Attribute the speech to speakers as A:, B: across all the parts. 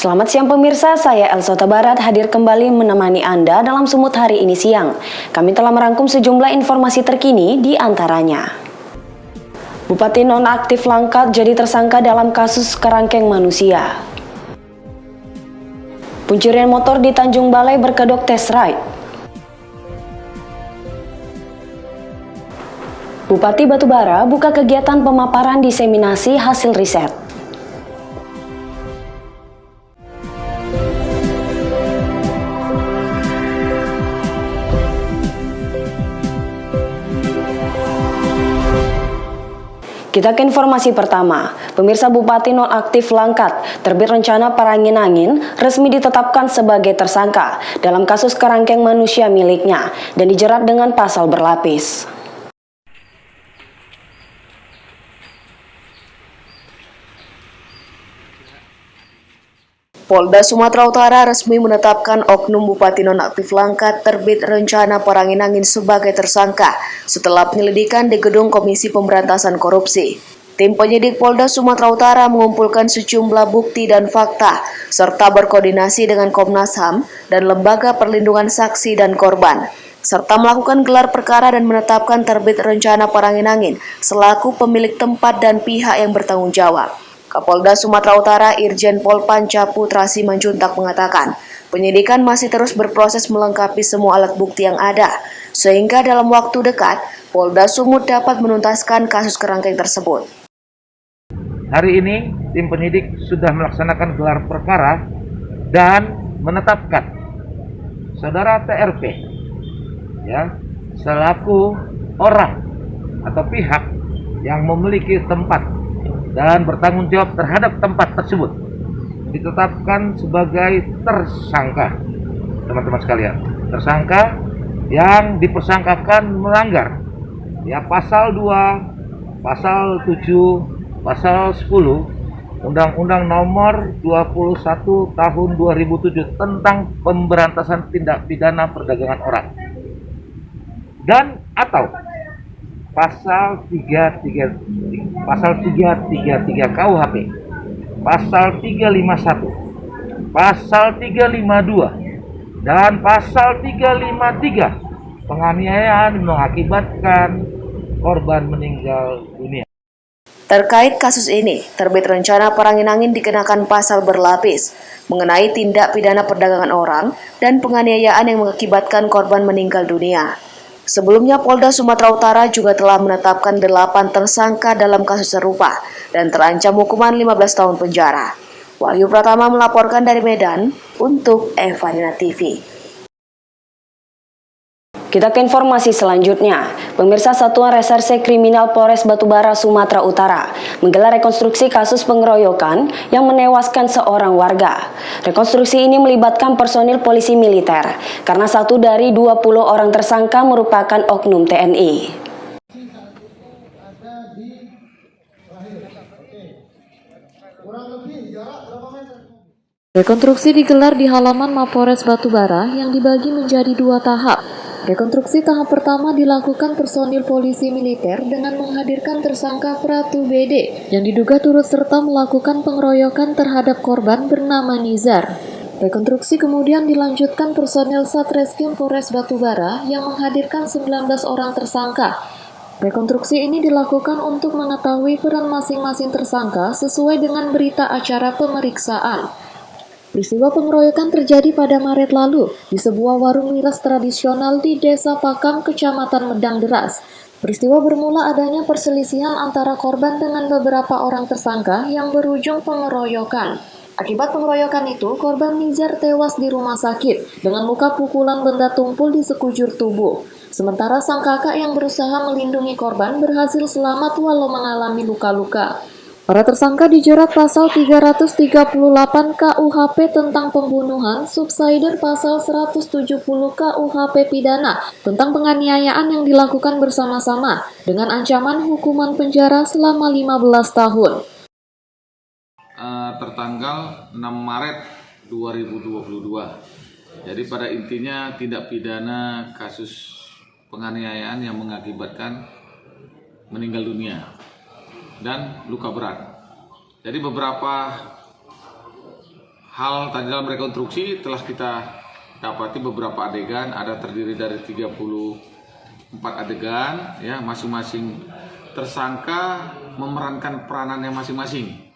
A: Selamat siang pemirsa, saya Elsa Tabarat hadir kembali menemani Anda dalam Sumut hari ini siang. Kami telah merangkum sejumlah informasi terkini di antaranya. Bupati nonaktif Langkat jadi tersangka dalam kasus kerangkeng manusia. Pencurian motor di Tanjung Balai berkedok test ride. Bupati Batubara buka kegiatan pemaparan diseminasi hasil riset. Kita ke informasi pertama. Pemirsa, Bupati nonaktif Langkat terbit rencana Parangin-Angin resmi ditetapkan sebagai tersangka dalam kasus kerangkeng manusia miliknya dan dijerat dengan pasal berlapis. Polda Sumatera Utara resmi menetapkan oknum Bupati nonaktif Langkat terbit rencana Parangin-Angin sebagai tersangka setelah penyelidikan di gedung Komisi Pemberantasan Korupsi. Tim penyidik Polda Sumatera Utara mengumpulkan sejumlah bukti dan fakta serta berkoordinasi dengan Komnas HAM dan Lembaga Perlindungan Saksi dan Korban, serta melakukan gelar perkara dan menetapkan terbit rencana Parangin-Angin selaku pemilik tempat dan pihak yang bertanggung jawab. Kapolda Sumatera Utara Irjen Pol Panca Putra Simanjuntak mengatakan, penyidikan masih terus berproses melengkapi semua alat bukti yang ada, sehingga dalam waktu dekat, Polda Sumut dapat menuntaskan kasus kerangkeng tersebut.
B: Hari ini, tim penyidik sudah melaksanakan gelar perkara dan menetapkan saudara TRP selaku orang atau pihak yang memiliki tempat dan bertanggung jawab terhadap tempat tersebut, ditetapkan sebagai tersangka. Teman-teman sekalian, tersangka yang dipersangkakan melanggar pasal 2, pasal 7, pasal 10 Undang-Undang Nomor 21 Tahun 2007 tentang pemberantasan tindak pidana perdagangan orang, dan atau pasal 333 KUHP, pasal 351, pasal 352, dan pasal 353 penganiayaan mengakibatkan korban meninggal dunia.
A: Terkait kasus ini, terbit rencana Parangin-Angin dikenakan pasal berlapis mengenai tindak pidana perdagangan orang dan penganiayaan yang mengakibatkan korban meninggal dunia. Sebelumnya, Polda Sumatera Utara juga telah menetapkan 8 tersangka dalam kasus serupa dan terancam hukuman 15 tahun penjara. Wahyu Pratama melaporkan dari Medan untuk Evanina TV. Kita ke informasi selanjutnya. Pemirsa, Satuan Reserse Kriminal Polres Batubara, Sumatera Utara menggelar rekonstruksi kasus pengeroyokan yang menewaskan seorang warga. Rekonstruksi ini melibatkan personil polisi militer karena 1 dari 20 orang tersangka merupakan oknum TNI.
C: Rekonstruksi digelar di halaman Mapores Batubara yang dibagi menjadi 2 tahap. Rekonstruksi tahap pertama dilakukan personil polisi militer dengan menghadirkan tersangka Pratu BD yang diduga turut serta melakukan pengeroyokan terhadap korban bernama Nizar. Rekonstruksi kemudian dilanjutkan personil Satreskrim Polres Batubara yang menghadirkan 19 orang tersangka. Rekonstruksi ini dilakukan untuk mengetahui peran masing-masing tersangka sesuai dengan berita acara pemeriksaan. Peristiwa pengeroyokan terjadi pada Maret lalu di sebuah warung miras tradisional di Desa Pakam, Kecamatan Medang Deras. Peristiwa bermula adanya perselisihan antara korban dengan beberapa orang tersangka yang berujung pengeroyokan. Akibat pengeroyokan itu, korban Nizar tewas di rumah sakit dengan luka pukulan benda tumpul di sekujur tubuh. Sementara sang kakak yang berusaha melindungi korban berhasil selamat walau mengalami luka-luka. Para tersangka dijerat pasal 338 KUHP tentang pembunuhan, subsider pasal 170 KUHP pidana tentang penganiayaan yang dilakukan bersama-sama dengan ancaman hukuman penjara selama 15 tahun.
D: Tertanggal 6 Maret 2022. Jadi pada intinya tindak pidana kasus penganiayaan yang mengakibatkan meninggal dunia dan luka berat. Jadi beberapa hal tadi dalam rekonstruksi telah kita dapati beberapa adegan, ada terdiri dari 34 adegan, ya, masing-masing tersangka memerankan peranannya masing-masing.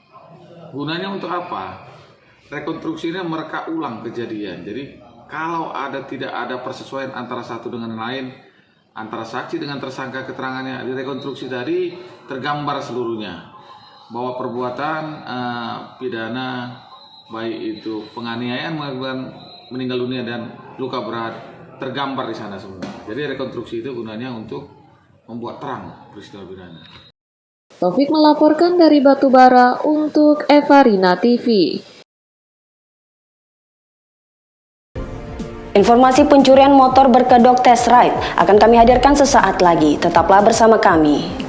D: Gunanya untuk apa? Rekonstruksinya mereka ulang kejadian. Jadi kalau tidak ada persesuaian antara satu dengan lain, antara saksi dengan tersangka keterangannya di rekonstruksi tadi tergambar seluruhnya bahwa perbuatan pidana baik itu penganiayaan mengakibatkan meninggal dunia dan luka berat tergambar di sana semua. Jadi rekonstruksi itu gunanya untuk membuat terang peristiwa pidana.
C: Taufik melaporkan dari Batubara untuk Evarina TV.
E: Informasi pencurian motor berkedok test ride akan kami hadirkan sesaat lagi. Tetaplah bersama kami.